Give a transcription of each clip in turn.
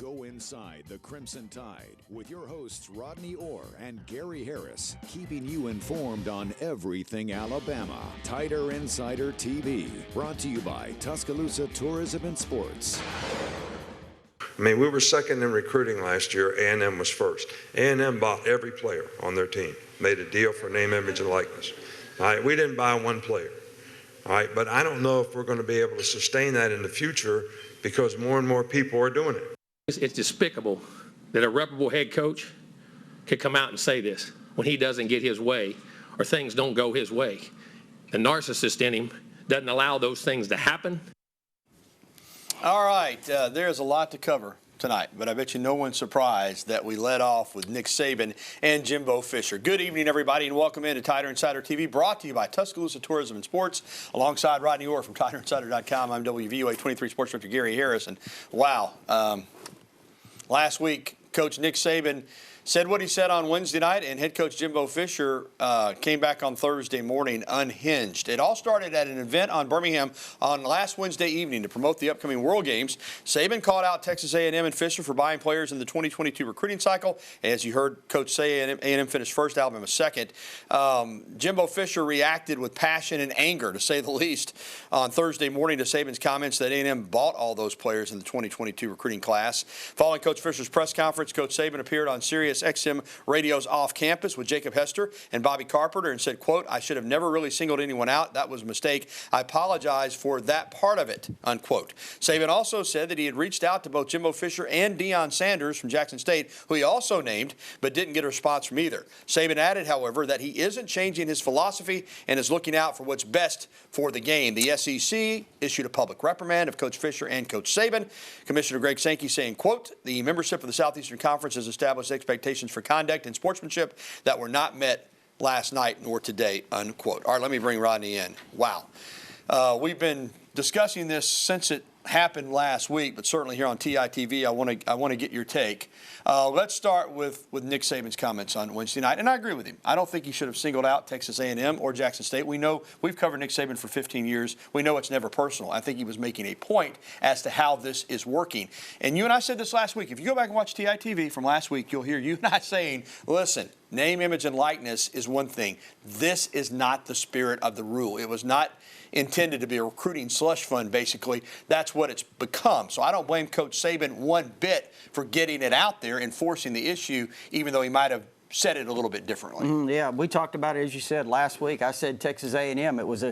Go inside the Crimson Tide with your hosts Rodney Orr and Gary Harris, keeping you informed on everything Alabama. Tider Insider TV, brought to you by Tuscaloosa Tourism and Sports. I mean, we were second in recruiting last year. A&M was first. A&M bought every player on their team, made a deal for name, image, and likeness. All right, we didn't buy one player. All right, but I don't know if we're going to be able to sustain that in the future because more and more people are doing it. It's despicable that a reputable head coach could come out and say this when he doesn't get his way or things don't go his way. The narcissist in him doesn't allow those things to happen. All right, there's a lot to cover tonight, but I bet you no one's surprised that we led off with Nick Saban and Jimbo Fisher. Good evening, everybody, and welcome into Tider Insider TV, brought to you by Tuscaloosa Tourism and Sports, alongside Rodney Orr from TiderInsider.com. I'm WVUA 23 Sports Director Gary Harris, and wow, last week, Coach Nick Saban said what he said on Wednesday night, and head coach Jimbo Fisher came back on Thursday morning unhinged. It all started at an event on Birmingham on last Wednesday evening to promote the upcoming World Games. Saban called out Texas A&M and Fisher for buying players in the 2022 recruiting cycle. As you heard Coach say, A&M finished first, Alabama second. Jimbo Fisher reacted with passion and anger, to say the least, on Thursday morning to Saban's comments that A&M bought all those players in the 2022 recruiting class. Following Coach Fisher's press conference, Coach Saban appeared on Sirius XM Radio's Off Campus with Jacob Hester and Bobby Carpenter and said, quote, "I should have never really singled anyone out. That was a mistake. I apologize for that part of it," unquote. Saban also said that he had reached out to both Jimbo Fisher and Deion Sanders from Jackson State, who he also named, but didn't get a response from either. Saban added, however, that he isn't changing his philosophy and is looking out for what's best for the game. The SEC issued a public reprimand of Coach Fisher and Coach Saban. Commissioner Greg Sankey saying, quote, "The membership of the Southeastern Conference has established expectations for conduct and sportsmanship that were not met last night nor today," unquote. All right, let me bring Rodney in. Wow. We've been discussing this since it happened last week, but certainly here on TITV, I want to get your take. Let's start with Nick Saban's comments on Wednesday night, and I agree with him. I don't think he should have singled out Texas A&M or Jackson State. We know we've covered Nick Saban for 15 years. We know it's never personal. I think he was making a point as to how this is working. And you and I said this last week. If you go back and watch TITV from last week, you'll hear you and I saying, listen, name, image, and likeness is one thing. This is not the spirit of the rule. It was not intended to be a recruiting slush fund, basically. That's what it's become. So I don't blame Coach Saban one bit for getting it out there and forcing the issue, even though he might have said it a little bit differently. Yeah, we talked about it, as you said, last week. I said Texas A&M. It was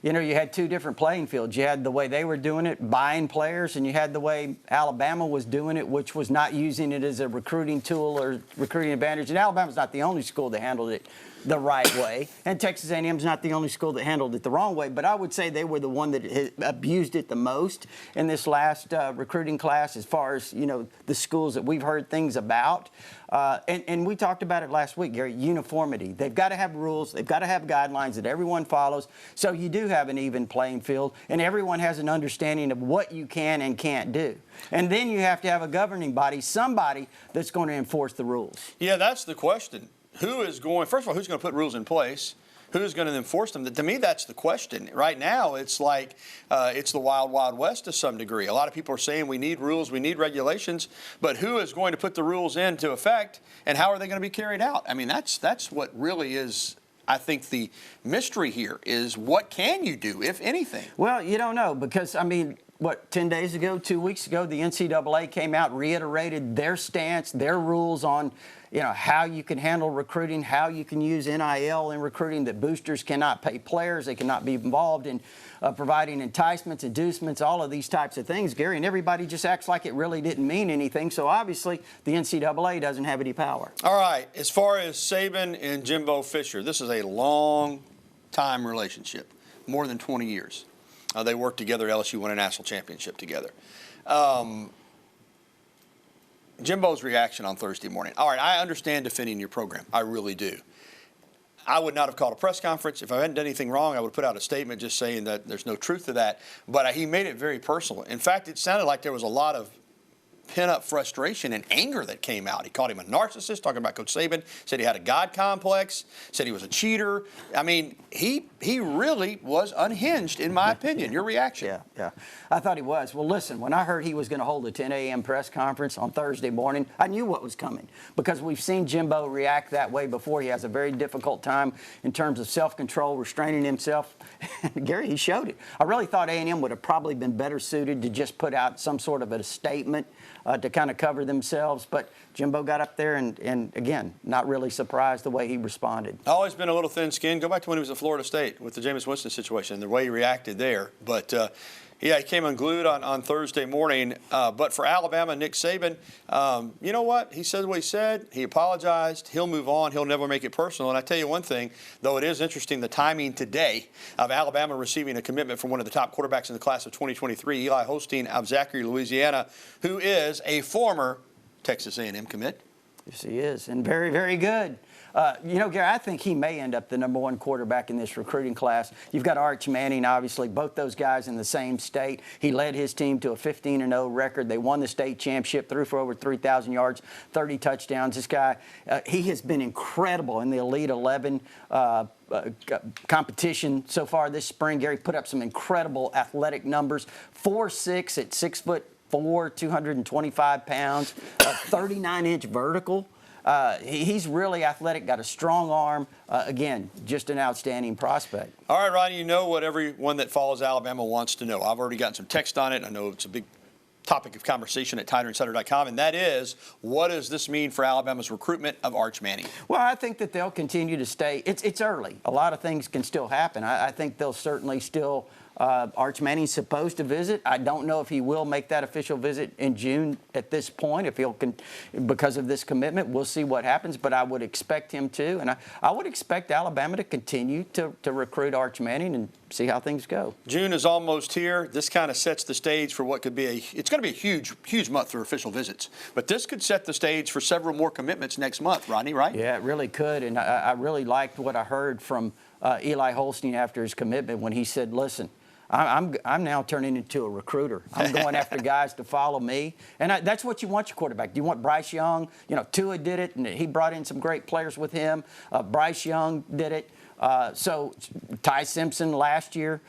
you had two different playing fields. You had the way they were doing it, buying players, and you had the way Alabama was doing it, which was not using it as a recruiting tool or recruiting advantage. And Alabama's not the only school that handled it the right way, and Texas A&M's not the only school that handled it the wrong way, but I would say they were the one that abused it the most in this last recruiting class, as far as, the schools that we've heard things about. And we talked about it last week, Gary, uniformity. They've got to have rules. They've got to have guidelines that everyone follows, so you do have an even playing field, and everyone has an understanding of what you can and can't do. And then you have to have a governing body, somebody that's going to enforce the rules. Yeah, that's the question. First of all, who's going to put rules in place? Who's going to enforce them? To me, that's the question. Right now, it's like it's the wild, wild west to some degree. A lot of people are saying we need rules, we need regulations, but who is going to put the rules into effect, and how are they going to be carried out? I mean, that's what really is, I think, the mystery here is what can you do, if anything? Well, you don't know, because, 10 days ago, 2 weeks ago, the NCAA came out, reiterated their stance, their rules on how you can handle recruiting, how you can use NIL in recruiting, that boosters cannot pay players, they cannot be involved in providing enticements, inducements, all of these types of things, Gary, and everybody just acts like it really didn't mean anything, so obviously the NCAA doesn't have any power. All right, as far as Saban and Jimbo Fisher, this is a long-time relationship, more than 20 years. They worked together. LSU won a national championship together. Jimbo's reaction on Thursday morning. All right, I understand defending your program. I really do. I would not have called a press conference. If I hadn't done anything wrong, I would have put out a statement just saying that there's no truth to that. But he made it very personal. In fact, it sounded like there was a lot of pent-up frustration and anger that came out. He called him a narcissist, talking about Coach Saban, said he had a God complex, said he was a cheater. I mean, he really was unhinged, in my opinion. Your reaction? Yeah. I thought he was. Well, listen, when I heard he was going to hold a 10 a.m. press conference on Thursday morning, I knew what was coming because we've seen Jimbo react that way before. He has a very difficult time in terms of self-control, restraining himself. Gary, he showed it. I really thought A&M would have probably been better suited to just put out some sort of a statement to kind of cover themselves. But Jimbo got up there and again, not really surprised the way he responded. Always been a little thin-skinned. Go back to when he was at Florida State with the Jameis Winston situation, the way he reacted there. But, yeah, he came unglued on Thursday morning. But for Alabama, Nick Saban, you know what? He said what he said. He apologized. He'll move on. He'll never make it personal. And I tell you one thing, though it is interesting, the timing today of Alabama receiving a commitment from one of the top quarterbacks in the class of 2023, Eli Holstein of Zachary, Louisiana, who is a former Texas A&M commit. Yes, he is, and very, very good. You know, Gary, I think he may end up the #1 quarterback in this recruiting class. You've got Arch Manning, obviously, both those guys in the same state. He led his team to a 15-0 record. They won the state championship, threw for over 3,000 yards, 30 touchdowns. This guy, he has been incredible in the Elite 11 competition so far this spring. Gary put up some incredible athletic numbers, 4'6" at 6'4", 225 pounds, 39-inch vertical. He's really athletic, got a strong arm. Again, just an outstanding prospect. All right, Rodney, you know what everyone that follows Alabama wants to know. I've already gotten some text on it. I know it's a big topic of conversation at TiderInsider.com, and that is, what does this mean for Alabama's recruitment of Arch Manning? Well, I think that they'll continue to stay. It's early. A lot of things can still happen. I think they'll certainly still Arch Manning's supposed to visit. I don't know if he will make that official visit in June at this point, if he'll because of this commitment. We'll see what happens, but I would expect him to. And I would expect Alabama to continue to recruit Arch Manning and see how things go. June is almost here. This kind of sets the stage for what could be it's going to be a huge month for official visits. But this could set the stage for several more commitments next month, Rodney, right? Yeah, it really could. And I really liked what I heard from Eli Holstein after his commitment when he said, listen, I'm now turning into a recruiter. I'm going after guys to follow me. And that's what you want your quarterback. Do you want Bryce Young? You know, Tua did it, and he brought in some great players with him. Bryce Young did it. So Ty Simpson last year.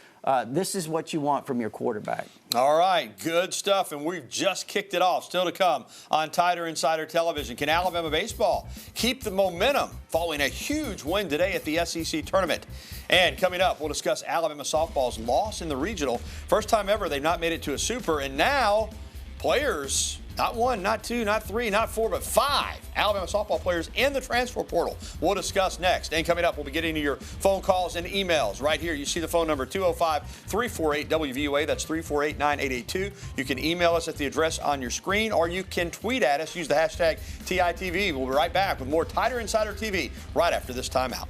This is what you want from your quarterback. All right, good stuff, and we've just kicked it off. Still to come on Tider Insider Television. Can Alabama baseball keep the momentum following a huge win today at the SEC tournament? And coming up, we'll discuss Alabama softball's loss in the regional. First time ever they've not made it to a super, and now players, not one, not two, not three, not four, but 5 Alabama softball players in the transfer portal. We'll discuss next. And coming up, we'll be getting to your phone calls and emails. Right here, you see the phone number 205-348-WVUA. That's 348-9882. You can email us at the address on your screen, or you can tweet at us. Use the hashtag TITV. We'll be right back with more Tider Insider TV right after this timeout.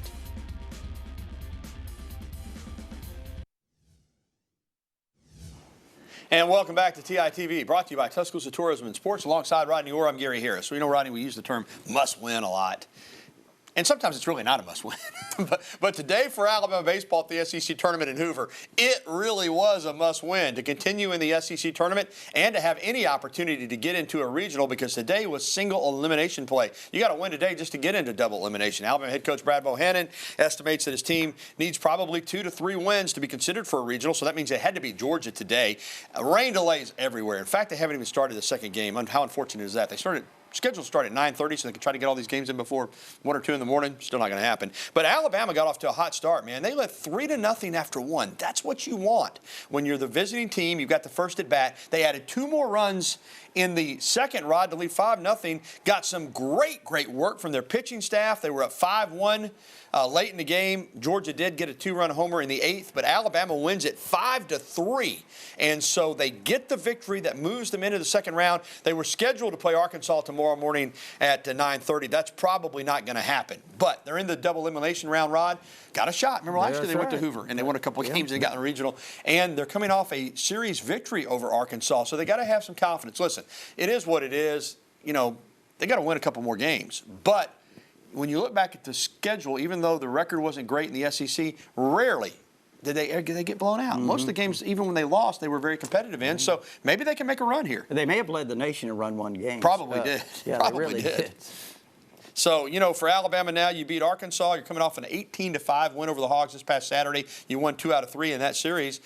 And welcome back to TITV, brought to you by Tuscaloosa Tourism and Sports. Alongside Rodney Orr, I'm Gary Harris. We know, Rodney, we use the term must-win a lot. And sometimes it's really not a must-win. but today for Alabama baseball at the SEC tournament in Hoover, it really was a must-win to continue in the SEC tournament and to have any opportunity to get into a regional, because today was single elimination play. You got to win today just to get into double elimination. Alabama head coach Brad Bohannon estimates that his team needs probably 2 to 3 wins to be considered for a regional, so that means they had to beat Georgia today. Rain delays everywhere. In fact, they haven't even started the second game. How unfortunate is that? They scheduled to start at 9:30 so they could try to get all these games in before 1 or 2 in the morning. Still not going to happen. But Alabama got off to a hot start, man. They led 3-0 after 1. That's what you want when you're the visiting team. You've got the first at bat. They added 2 more runs in the second, Rod, to lead 5-0. Got some great work from their pitching staff. They were up 5-1 late in the game. Georgia did get a 2-run homer in the 8th, but Alabama wins it 5-3. And so they get the victory that moves them into the second round. They were scheduled to play Arkansas tomorrow morning at 9:30. That's probably not going to happen. But they're in the double elimination round, Rod. Got a shot. Remember last year they went to Hoover and they won a couple of games and they got in the regional. And they're coming off a series victory over Arkansas. So they got to have some confidence. Listen, it is what it is. You know, they got to win a couple more games. But when you look back at the schedule, even though the record wasn't great in the SEC, rarely did they get blown out? Most of the games, even when they lost, they were very competitive in. So maybe they can make a run here. They may have led the nation in run-one games. Probably did. Yeah, Probably they really did. So, you know, for Alabama now, you beat Arkansas. You're coming off an 18-5 win over the Hogs this past Saturday. You won 2 out of 3 in that series.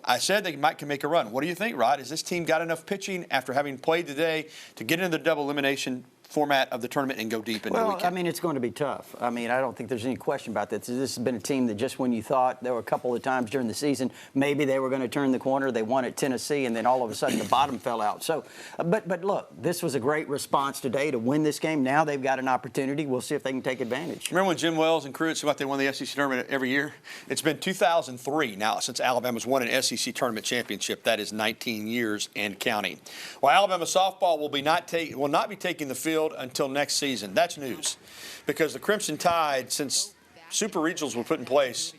I said they can make a run. What do you think, Rod? Has this team got enough pitching after having played today to get into the double elimination format of the tournament and go deep into the weekend? I mean, it's going to be tough. I mean, I don't think there's any question about that. This has been a team that just when you thought there were a couple of times during the season maybe they were going to turn the corner, they won at Tennessee, and then all of a sudden the bottom fell out. So, but look, this was a great response today to win this game. Now they've got an opportunity. We'll see if they can take advantage. Remember when Jim Wells and crew at they won the SEC tournament every year? It's been 2003 now since Alabama's won an SEC tournament championship. That is 19 years and counting. Well, Alabama softball will not be taking the field until next season. That's news, because the Crimson Tide, since super regionals were put in place,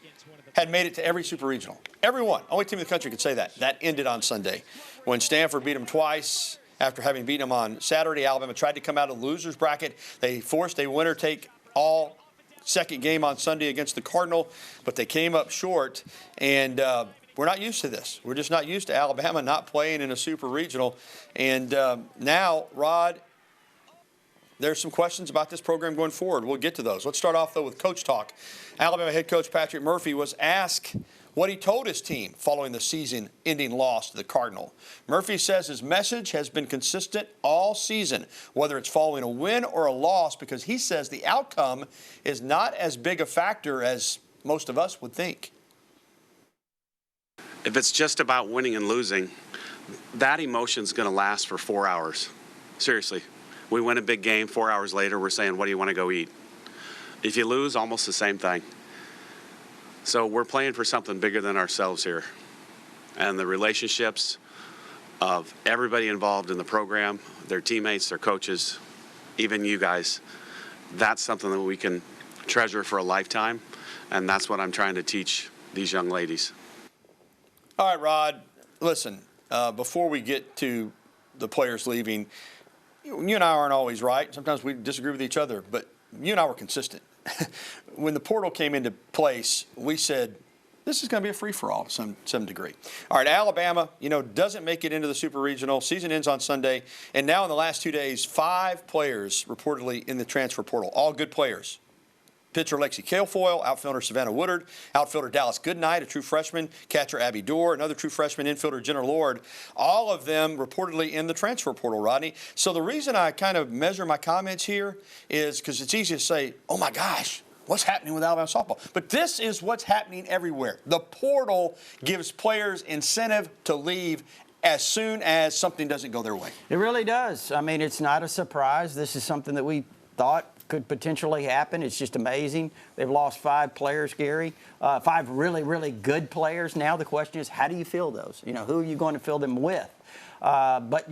had made it to every super regional. Every one. Only team in the country could say that. That ended on Sunday when Stanford beat them twice. After having beaten them on Saturday, Alabama tried to come out of the losers bracket. They forced a winner take all second game on Sunday against the Cardinal, but they came up short, and we're not used to this. We're just not used to Alabama not playing in a super regional. And now, Rod, there's some questions about this program going forward. We'll get to those. Let's start off, though, with coach talk. Alabama head coach Patrick Murphy was asked what he told his team following the season-ending loss to the Cardinal. Murphy says his message has been consistent all season, whether it's following a win or a loss, because he says the outcome is not as big a factor as most of us would think. If it's just about winning and losing, that emotion's going to last for 4 hours. Seriously. We win a big game, 4 hours later, we're saying, what do you want to go eat? If you lose, almost the same thing. So we're playing for something bigger than ourselves here. And the relationships of everybody involved in the program, their teammates, their coaches, even you guys, that's something that we can treasure for a lifetime. And that's what I'm trying to teach these young ladies. All right, Rod, listen, before we get to the players leaving, you and I aren't always right. Sometimes we disagree with each other, but you and I were consistent. When the portal came into place, we said, this is going to be a free-for-all to some degree. All right, Alabama, doesn't make it into the Super Regional. Season ends on Sunday. And now in the last 2 days, 5 players reportedly in the transfer portal, all good players. Pitcher Lexi Calefoyle, outfielder Savannah Woodard, outfielder Dallas Goodnight, a true freshman, catcher Abby Dorr, another true freshman, infielder Jenner Lord, all of them reportedly in the transfer portal, Rodney. So the reason I kind of measure my comments here is because it's easy to say, oh my gosh, what's happening with Alabama softball? But this is what's happening everywhere. The portal gives players incentive to leave as soon as something doesn't go their way. It really does. I mean, it's not a surprise. This is something that we thought could potentially happen. It's just amazing. They've lost 5 players, Gary, 5 really, really good players. Now the question is, how do you fill those? Who are you going to fill them with? But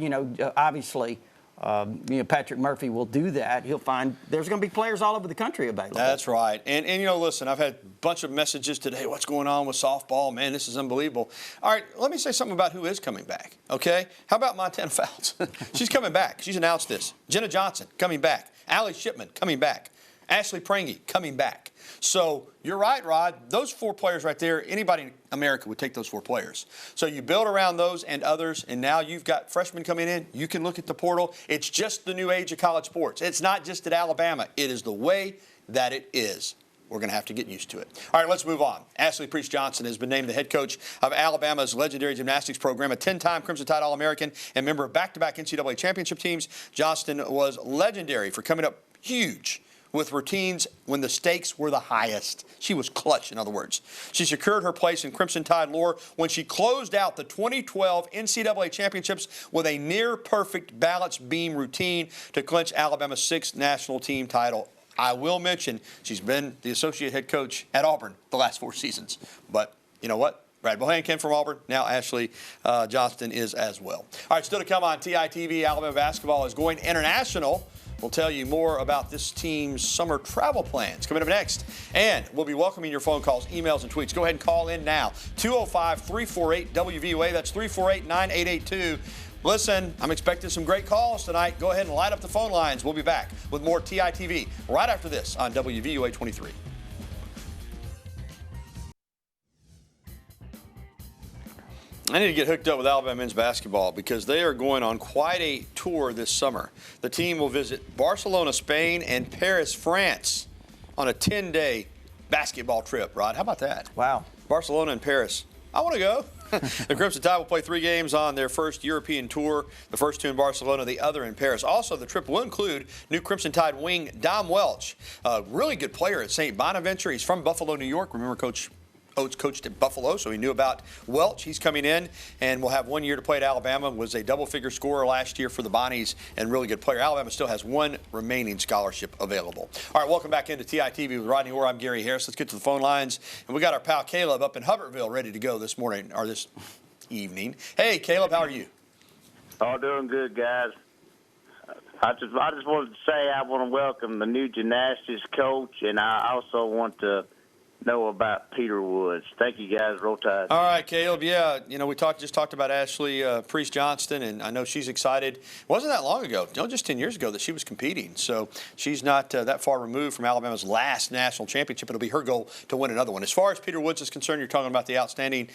obviously, Patrick Murphy will do that. He'll find there's going to be players all over the country available. That's right. And listen, I've had a bunch of messages today. What's going on with softball? Man, this is unbelievable. All right, let me say something about who is coming back, okay? How about Montana Fouts? She's coming back. She's announced this. Jenna Johnson coming back. Allie Shipman coming back. Ashley Prange coming back. So you're right, Rod. Those 4 players right there, anybody in America would take those 4 players. So you build around those and others, and now you've got freshmen coming in. You can look at the portal. It's just the new age of college sports. It's not just at Alabama. It is the way that it is. We're going to have to get used to it. All right, let's move on. Ashley Priest-Johnson has been named the head coach of Alabama's legendary gymnastics program, a 10-time Crimson Tide All-American and member of back-to-back NCAA championship teams. Johnston was legendary for coming up huge with routines when the stakes were the highest. She was clutch, in other words. She secured her place in Crimson Tide lore when she closed out the 2012 NCAA championships with a near-perfect balance beam routine to clinch Alabama's 6th national team title. I will mention she's been the associate head coach at Auburn the last 4 seasons. But you know what? Brad Bohan came from Auburn. Now Ashley Johnston is as well. All right, still to come on TITV, Alabama basketball is going international. We'll tell you more about this team's summer travel plans coming up next. And we'll be welcoming your phone calls, emails, and tweets. Go ahead and call in now. 205-348-WVOA. That's 348-9882. Listen, I'm expecting some great calls tonight. Go ahead and light up the phone lines. We'll be back with more TITV right after this on WVOA 23. I need to get hooked up with Alabama men's basketball because they are going on quite a tour this summer. The team will visit Barcelona, Spain, and Paris, France on a 10-day basketball trip, Rod. How about that? Wow. Barcelona and Paris. I want to go. The Crimson Tide will play 3 games on their first European tour, the first 2 in Barcelona, the other in Paris. Also, the trip will include new Crimson Tide wing Dom Welch, a really good player at St. Bonaventure. He's from Buffalo, New York. Remember, Coach Oates coached at Buffalo, so he knew about Welch. He's coming in and will have 1 year to play at Alabama. Was a double-figure scorer last year for the Bonnies and really good player. Alabama still has 1 remaining scholarship available. All right, welcome back into TITV with Rodney Orr. I'm Gary Harris. Let's get to the phone lines. And we got our pal Caleb up in Hubbardsville ready to go this morning, or this evening. Hey, Caleb, how are you? All doing good, guys. I just wanted to say I want to welcome the new gymnastics coach, and I also want to know about Peter Woods. Thank you, guys. Roll Tide. All right, Caleb. Yeah, we just talked about Ashley Priest-Johnston, and I know she's excited. It wasn't that long ago, just 10 years ago, that she was competing. So she's not that far removed from Alabama's last national championship. It'll be her goal to win another one. As far as Peter Woods is concerned, you're talking about the outstanding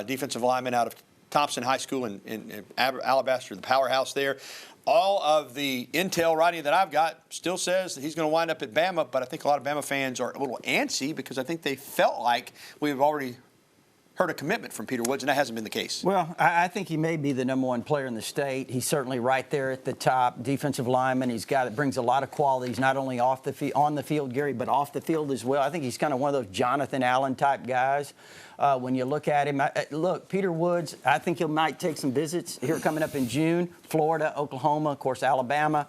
defensive lineman out of Thompson High School in Alabaster, the powerhouse there. All of the intel, Rodney, that I've got still says that he's going to wind up at Bama, but I think a lot of Bama fans are a little antsy because I think they felt like we've already heard a commitment from Peter Woods, and that hasn't been the case. Well, I think he may be the #1 player in the state. He's certainly right there at the top. Defensive lineman. Brings a lot of qualities, not only on the field, Gary, but off the field as well. I think he's kind of one of those Jonathan Allen type guys. When you look at him, Peter Woods, I think he might take some visits here coming up in June. Florida, Oklahoma, of course, Alabama.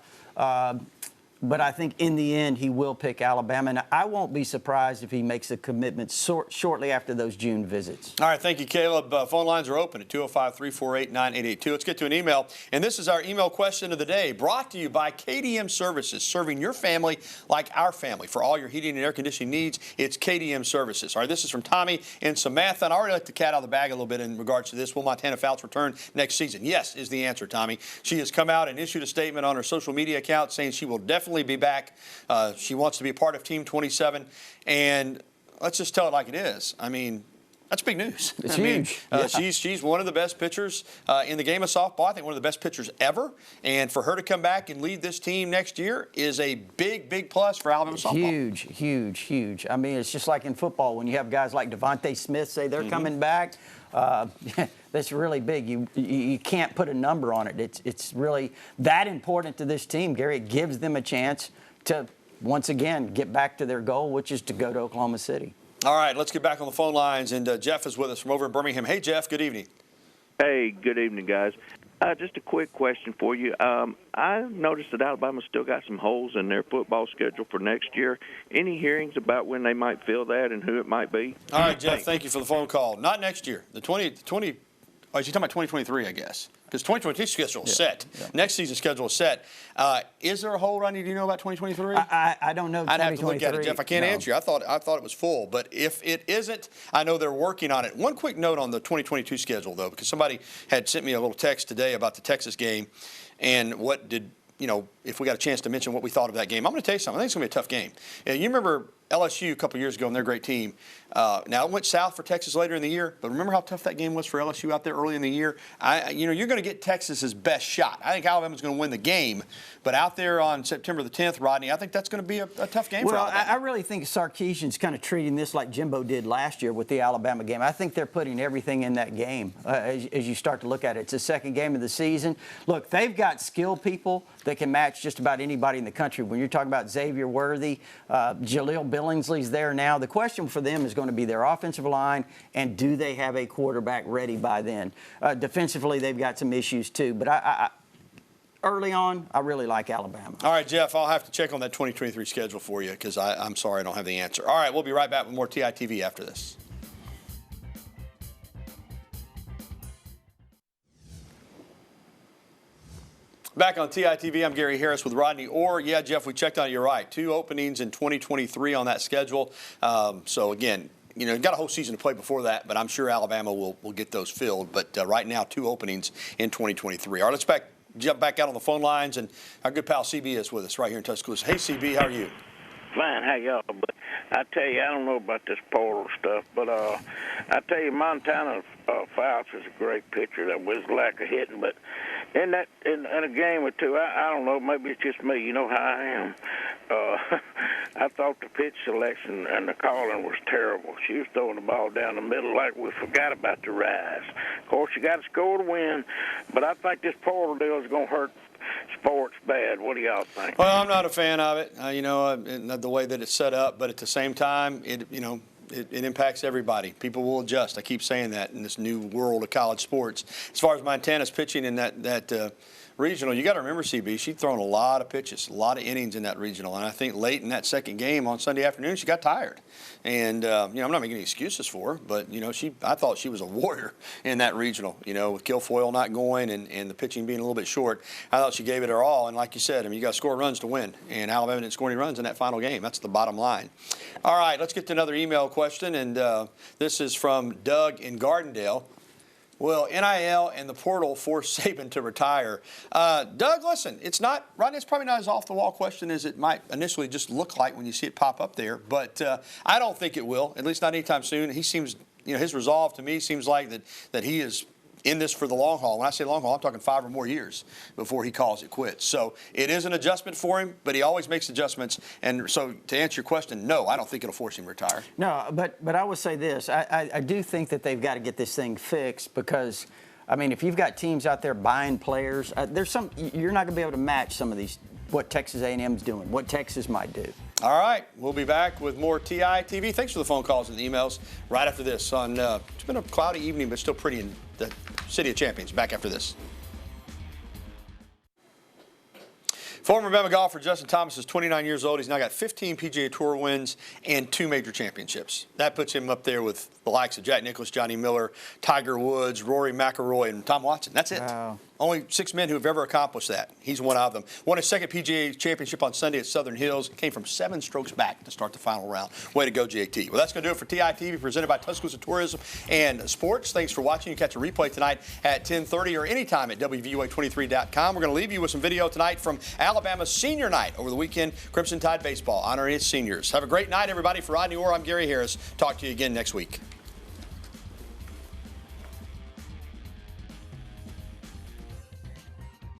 But I think in the end, he will pick Alabama. And I won't be surprised if he makes a commitment shortly after those June visits. All right, thank you, Caleb. Phone lines are open at 205-348-9882. Let's get to an email. And this is our email question of the day, brought to you by KDM Services, serving your family like our family. For all your heating and air conditioning needs, it's KDM Services. All right, this is from Tommy in Samantha. And I already let the cat out of the bag a little bit in regards to this. Will Montana Fouts return next season? Yes, is the answer, Tommy. She has come out and issued a statement on her social media account saying she will definitely be back. She wants to be a part of Team 27, and let's just tell it like it is. I mean, that's big news. It's huge. Yeah. She's one of the best pitchers in the game of softball. I think one of the best pitchers ever. And for her to come back and lead this team next year is a big, big plus for Alabama softball. Huge. I mean, it's just like in football when you have guys like Devontae Smith say they're coming back. That's really big. You can't put a number on it. It's really that important to this team, Gary. It gives them a chance to, once again, get back to their goal, which is to go to Oklahoma City. All right, let's get back on the phone lines. And Jeff is with us from over in Birmingham. Hey, Jeff, good evening. Hey, good evening, guys. Just a quick question for you. I noticed that Alabama's still got some holes in their football schedule for next year. Any hearings about when they might fill that and who it might be? All right, Jeff, thank you for the phone call. Not next year. The 20 Oh, you're talking about 2023, I guess, because 2022 schedule is set. Yeah. Next season schedule is set. Is there a hole, Rodney? Do you know about 2023? I don't know. I'd have to look at it, Jeff. I can't answer you. I thought it was full, but if it isn't, I know they're working on it. One quick note on the 2022 schedule, though, because somebody had sent me a little text today about the Texas game, and what did if we got a chance to mention what we thought of that game. I'm going to tell you something. I think it's going to be a tough game. You remember LSU a couple years ago, and they're a great team. Now, it went south for Texas later in the year, but remember how tough that game was for LSU out there early in the year? You're going to get Texas's best shot. I think Alabama's going to win the game, but out there on September the 10th, Rodney, I think that's going to be a tough game for Alabama. I really think Sarkisian's kind of treating this like Jimbo did last year with the Alabama game. I think they're putting everything in that game as you start to look at it. It's the second game of the season. Look, they've got skilled people that can match just about anybody in the country. When you're talking about Xavier Worthy, Jaleel Billingsley's there now. The question for them is going to be their offensive line, and do they have a quarterback ready by then? Defensively, they've got some issues too. But early on, I really like Alabama. All right, Jeff, I'll have to check on that 2023 schedule for you because I'm sorry I don't have the answer. All right, we'll be right back with more TITV after this. Back on TITV, I'm Gary Harris with Rodney Orr. Yeah, Jeff, we checked on it. You're right. 2 openings in 2023 on that schedule. So, again, you've got a whole season to play before that, but I'm sure Alabama will get those filled. But right now, 2 openings in 2023. All right, let's jump back out on the phone lines. And our good pal CB is with us right here in Tuscaloosa. Hey, CB, how are you? Fine, how y'all? But I tell you, I don't know about this portal stuff, but I tell you, Montana Fouts is a great pitcher. That was lack of hitting, but in a game or two, I don't know. Maybe it's just me. You know how I am. I thought the pitch selection and the calling was terrible. She was throwing the ball down the middle like we forgot about the rise. Of course, you got to score to win, but I think this portal deal is going to hurt sports bad. What do y'all think? Well, I'm not a fan of it, the way that it's set up, but at the same time, it impacts everybody. People will adjust. I keep saying that in this new world of college sports. As far as Montana's pitching in that regional, you got to remember, CB, she'd thrown a lot of pitches, a lot of innings in that regional, and I think late in that second game on Sunday afternoon, she got tired. And I'm not making any excuses for her, but I thought she was a warrior in that regional. With Guilfoyle not going and the pitching being a little bit short, I thought she gave it her all. And like you said, you got to score runs to win, and Alabama didn't score any runs in that final game. That's the bottom line. All right, let's get to another email question, and this is from Doug in Gardendale. Will NIL and the portal force Saban to retire? Doug, listen, Rodney, it's probably not as off-the-wall question as it might initially just look like when you see it pop up there, but I don't think it will, at least not anytime soon. He seems, his resolve to me seems like that he is in this for the long haul. When I say long haul, I'm talking 5 or more years before he calls it quits. So it is an adjustment for him, but he always makes adjustments. And so to answer your question, no, I don't think it'll force him to retire. No, but I would say this. I do think that they've got to get this thing fixed because, if you've got teams out there buying players, you're not going to be able to match some of these, what Texas A&M is doing, what Texas might do. All right, we'll be back with more TI TV. Thanks for the phone calls and the emails right after this. It's been a cloudy evening, but still pretty in the City of Champions. Back after this. Former Bama golfer Justin Thomas is 29 years old. He's now got 15 PGA Tour wins and 2 major championships. That puts him up there with the likes of Jack Nicklaus, Johnny Miller, Tiger Woods, Rory McIlroy, and Tom Watson. That's it. Wow. Only 6 men who have ever accomplished that. He's one of them. Won his second PGA Championship on Sunday at Southern Hills. Came from 7 strokes back to start the final round. Way to go, JT. Well, that's going to do it for TI TV, presented by Tuscaloosa Tourism and Sports. Thanks for watching. You catch a replay tonight at 10:30 or anytime at WVUA23.com. We're going to leave you with some video tonight from Alabama's senior night over the weekend. Crimson Tide Baseball honoring its seniors. Have a great night, everybody. For Rodney Orr, I'm Gary Harris. Talk to you again next week.